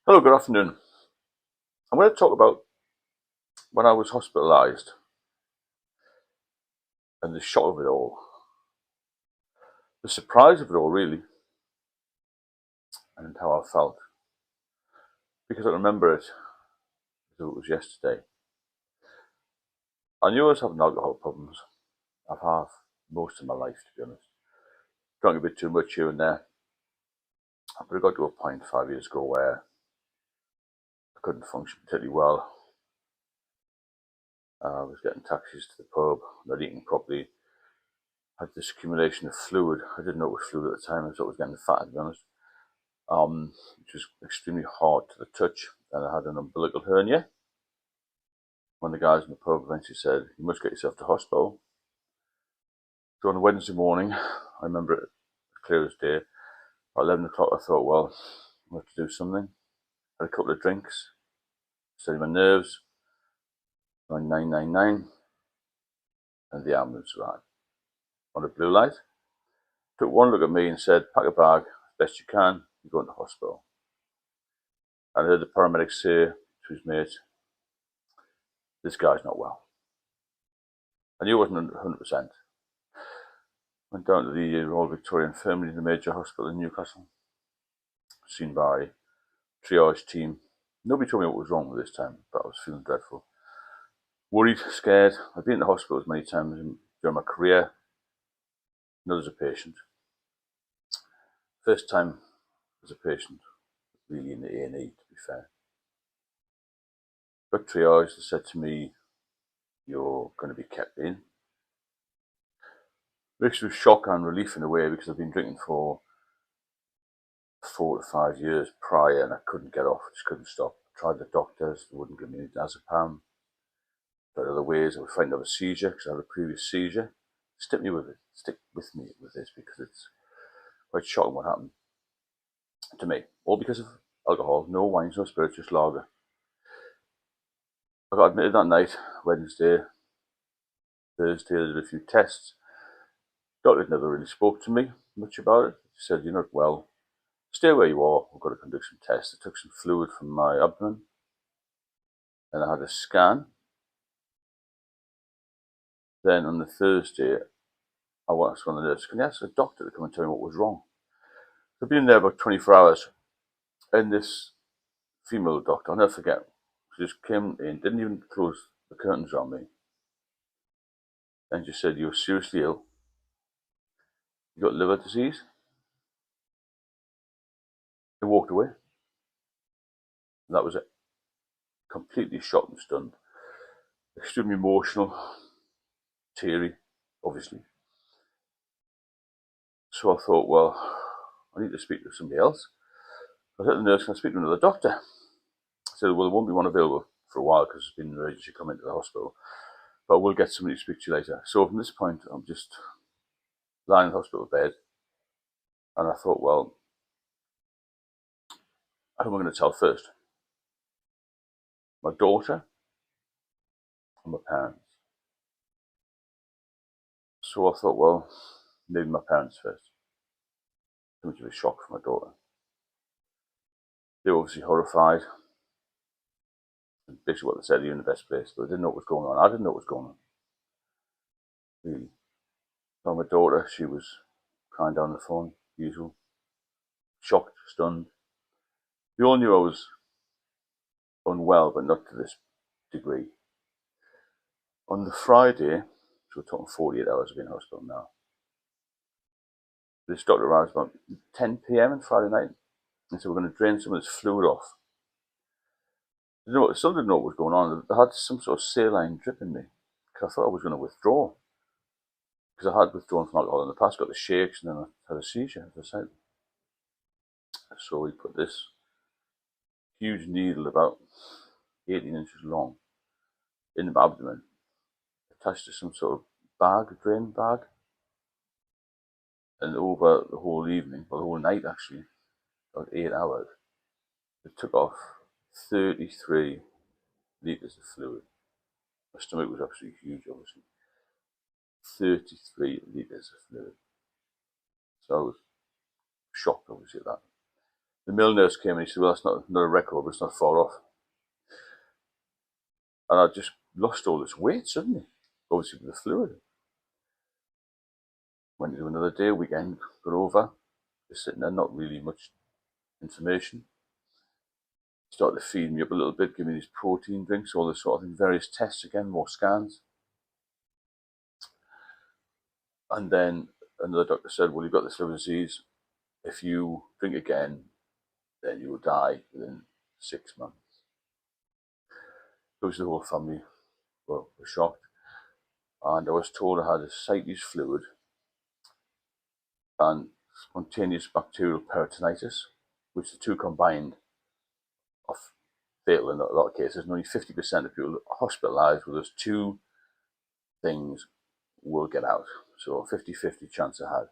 Hello, good afternoon. I'm going to talk about when I was hospitalised and the shock of it all, the surprise of it all, really, and how I felt. Because I remember it as though it was yesterday. I knew I was having alcohol problems. I've had most of my life, to be honest. Drank a bit too much here and there. But it got to a point 5 years ago where I couldn't function particularly well. I was getting taxis to the pub, not eating properly. I had this accumulation of fluid. I didn't know it was fluid at the time. I thought I was getting fat, to be honest. Which was extremely hard to the touch. And I had an umbilical hernia. One of the guys in the pub eventually said, "You must get yourself to hospital." So on a Wednesday morning, I remember it clear as day, at 11 o'clock I thought, well, I have to do something. Had a couple of drinks, steady my nerves, rang 999, and the ambulance arrived. On a blue light, took one look at me and said, "Pack a bag as best you can, you're going to hospital." And I heard the paramedic say to his mate, "This guy's not well." I knew it wasn't 100%. Went down to the Royal Victoria Infirmary in the major hospital in Newcastle, seen by triage team. Nobody told me what was wrong with this time, but I was feeling dreadful. Worried, scared. I've been in the hospital as many times during my career, not as a patient. First time as a patient, really in the A&E, to be fair. But triage, they said to me, "You're going to be kept in." Mixed with shock and relief in a way, because I've been drinking for 4 to 5 years prior and I couldn't get off, I just couldn't stop. I tried the doctors, they wouldn't give me any diazepam. Tried other ways, I would find out a seizure because I had a previous seizure. Stick with me with this, because it's quite shocking what happened to me. All because of alcohol, no wines, no spirits, just lager. I got admitted that night, Wednesday, Thursday, I did a few tests. Doctor never really spoke to me much about it. He said, "You're not well. Stay where you are. We've got to conduct some tests." I took some fluid from my abdomen. Then I had a scan. Then on the Thursday, I asked one of the nurses, "Can you ask the doctor to come and tell me what was wrong?" So I've been there about 24 hours. And this female doctor, I'll never forget, she just came in, didn't even close the curtains on me, and just said, "You're seriously ill. You got liver disease." And walked away. And that was it. Completely shocked and stunned. Extremely emotional, teary, obviously. So I thought, well, I need to speak to somebody else. I said to the nurse, "Can I speak to another doctor?" I said, "Well, there won't be one available for a while because there's been an emergency coming into the hospital, but we'll get somebody to speak to you later." So from this point, I'm just lying in the hospital bed, and I thought, well, who am I going to tell first? My daughter and my parents. So I thought, well, maybe my parents first. Too much of a shock for my daughter. They were obviously horrified. And basically what they said, "You're in the best place," but they didn't know what was going on. I didn't know what was going on, really. So my daughter, she was crying down the phone, usual. Shocked, stunned. They all knew I was unwell, but not to this degree. On the Friday, so we're talking 48 hours of being in hospital now, this doctor arrived about 10 p.m. on Friday night and said, "We're going to drain some of this fluid off." Some didn't know what was going on. They had some sort of saline drip in me because I thought I was going to withdraw. Because I had withdrawn from alcohol in the past, got the shakes, and then I had a seizure, as I said. So we put this huge needle, about 18 inches long, in my abdomen, attached to some sort of bag, a drain bag. And over the whole evening, or the whole night actually, about 8 hours, it took off 33 litres of fluid. My stomach was absolutely huge, obviously. 33 litres of fluid. So I was shocked, obviously, at that. The male nurse came and he said, well, that's not a record, but it's not far off. And I just lost all this weight suddenly, obviously with the fluid. Went to another day, weekend, got over, just sitting there, not really much information. Started to feed me up a little bit, give me these protein drinks, all this sort of thing, various tests again, more scans. And then another doctor said, well, you've got this liver disease. If you drink again, then you will die within 6 months. Obviously, the whole family were shocked. And I was told I had ascites fluid and spontaneous bacterial peritonitis, which the two combined are fatal in a lot of cases. And only 50% of people hospitalised with those two things will get out. So a 50-50 chance I had.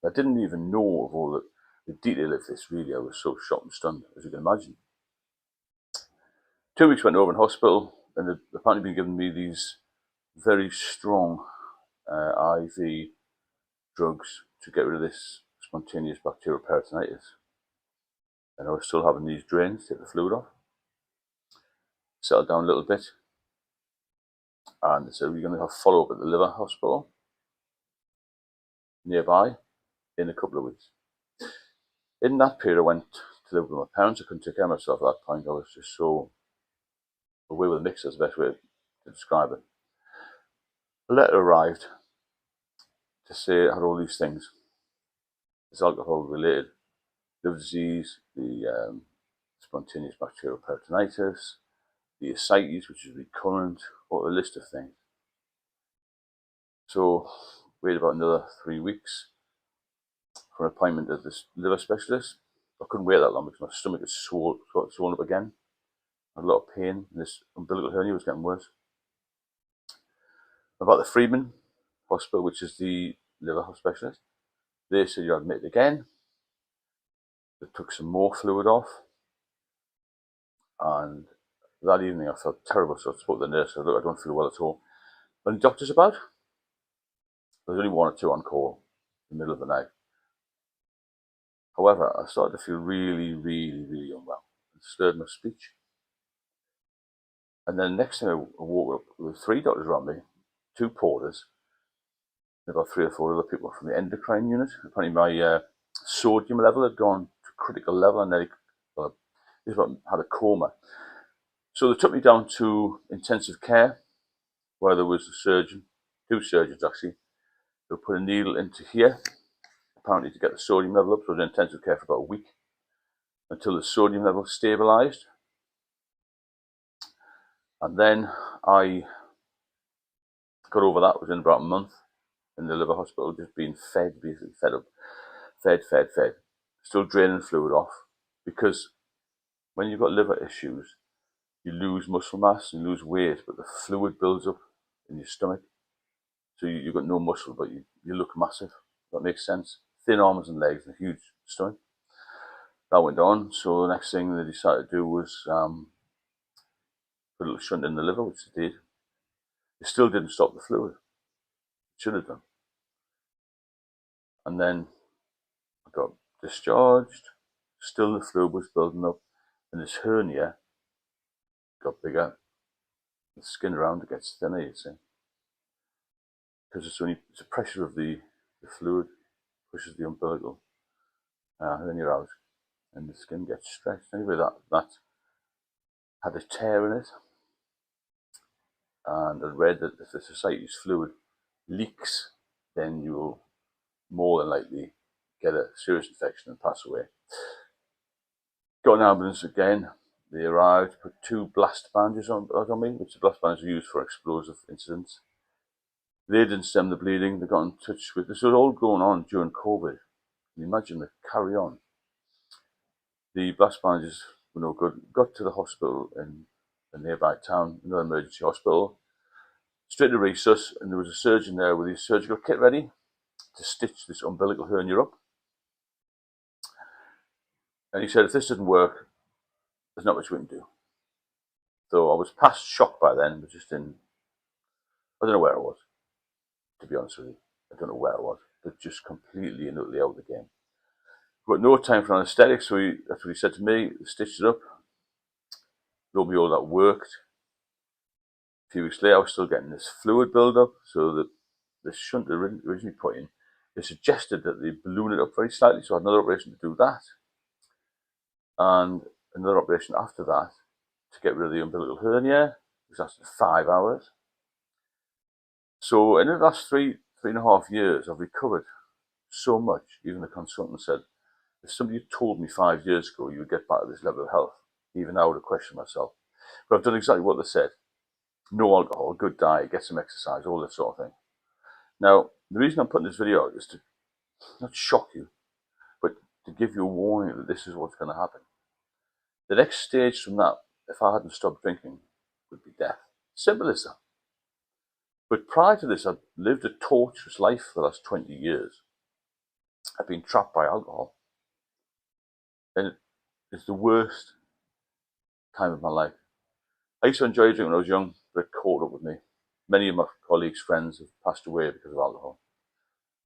I didn't even know of all the detail of this, really. I was so shocked and stunned, as you can imagine. 2 weeks went over in hospital, and they'd apparently been giving me these very strong IV drugs to get rid of this spontaneous bacterial peritonitis. And I was still having these drains, take the fluid off. Settled down a little bit. And they said, we're going to have follow-up at the liver hospital nearby in a couple of weeks. In that period, I went to live with my parents. I couldn't take care of myself at that point. I was just so away with the mix, is the best way to describe it. A letter arrived to say it had all these things. It's alcohol related, liver disease, the spontaneous bacterial peritonitis, the ascites, which is recurrent, or a list of things. So, wait about another 3 weeks for an appointment at this liver specialist. I couldn't wait that long because my stomach was swollen up again. I had a lot of pain, and this umbilical hernia was getting worse. About the Freeman Hospital, which is the liver specialist, they said you're admitted again. They took some more fluid off, and that evening I felt terrible, so I spoke to the nurse. I said, look, I don't feel well at all. Any doctors about? There was only 1 or 2 on call in the middle of the night. However, I started to feel really, really, really unwell. It slurred my speech. And then the next thing I woke up, there were 3 doctors around me, 2 porters, and about 3 or 4 other people from the endocrine unit. Apparently my sodium level had gone to critical level, and then I had a coma. So they took me down to intensive care, where there was a surgeon, 2 surgeons actually, who put a needle into here, apparently to get the sodium level up. So I was in intensive care for about a week until the sodium level stabilised. And then I got over that within about a month in the liver hospital, just being fed, basically fed up, fed, still draining fluid off, because when you've got liver issues, you lose muscle mass, you lose weight, but the fluid builds up in your stomach. So you've got no muscle, but you look massive. That makes sense. Thin arms and legs and a huge stomach. That went on. So the next thing they decided to do was put a little shunt in the liver, which they did. It still didn't stop the fluid. It should have done. And then I got discharged. Still the fluid was building up, and this hernia got bigger. The skin around it gets thinner, you see, because it's the pressure of the fluid pushes the umbilical hernia out, and the skin gets stretched. Anyway, that had a tear in it, and I read that if the ascites fluid leaks, then you'll more than likely get a serious infection and pass away. Got an ambulance again. They arrived, put 2 blast bandages on me, which the blast bandages are used for explosive incidents. They didn't stem the bleeding. They got in touch with this. Was all going on during COVID. Can you imagine the carry on? The blast bandages were no good. Got to the hospital in a nearby town, another emergency hospital. Straight to resus, and there was a surgeon there with his surgical kit ready to stitch this umbilical hernia up. And he said, if this doesn't work, there's not much we can do. So I was past shock by then, but just in, I don't know where I was, to be honest with you. I don't know where I was, but just completely and utterly out of the game. But no time for anaesthetic, so that's what he said to me. Stitched it up. Lo and behold, that worked. A few weeks later, I was still getting this fluid build-up, so that the shunt originally put in, they suggested that they balloon it up very slightly, so I had another operation to do that, and another operation after that to get rid of the umbilical hernia, which lasted 5 hours. So in the last three and a half years, I've recovered so much. Even the consultant said, if somebody had told me 5 years ago you would get back to this level of health, even I would have questioned myself. But I've done exactly what they said. No alcohol, good diet, get some exercise, all this sort of thing. Now, the reason I'm putting this video out is to not shock you, but to give you a warning that this is what's going to happen. The next stage from that, if I hadn't stopped drinking, would be death. Simple as that. But prior to this, I've lived a torturous life for the last 20 years. I've been trapped by alcohol. And it's the worst time of my life. I used to enjoy drinking when I was young, but it caught up with me. Many of my colleagues, friends have passed away because of alcohol.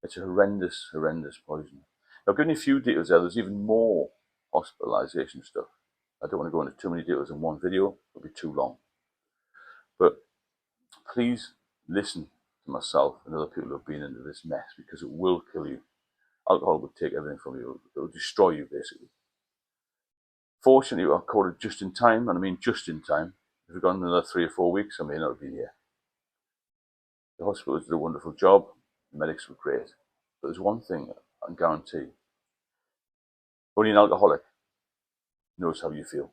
It's a horrendous, horrendous poison. I've given you a few details there. There's even more hospitalisation stuff. I don't want to go into too many details in one video. It'll be too long. But please listen to myself and other people who have been into this mess, because it will kill you. Alcohol will take everything from you. It will destroy you, basically. Fortunately, I caught it just in time, and I mean just in time. If we'd gone another 3 or 4 weeks, I may not have been here. The hospitals did a wonderful job. The medics were great. But there's one thing I can guarantee. Only an alcoholic knows how you feel.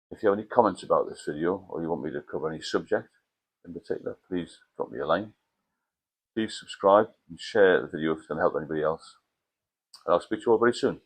If you have any comments about this video, or you want me to cover any subject in particular, please drop me a line. Please subscribe and share the video if it's going to help anybody else. And I'll speak to you all very soon.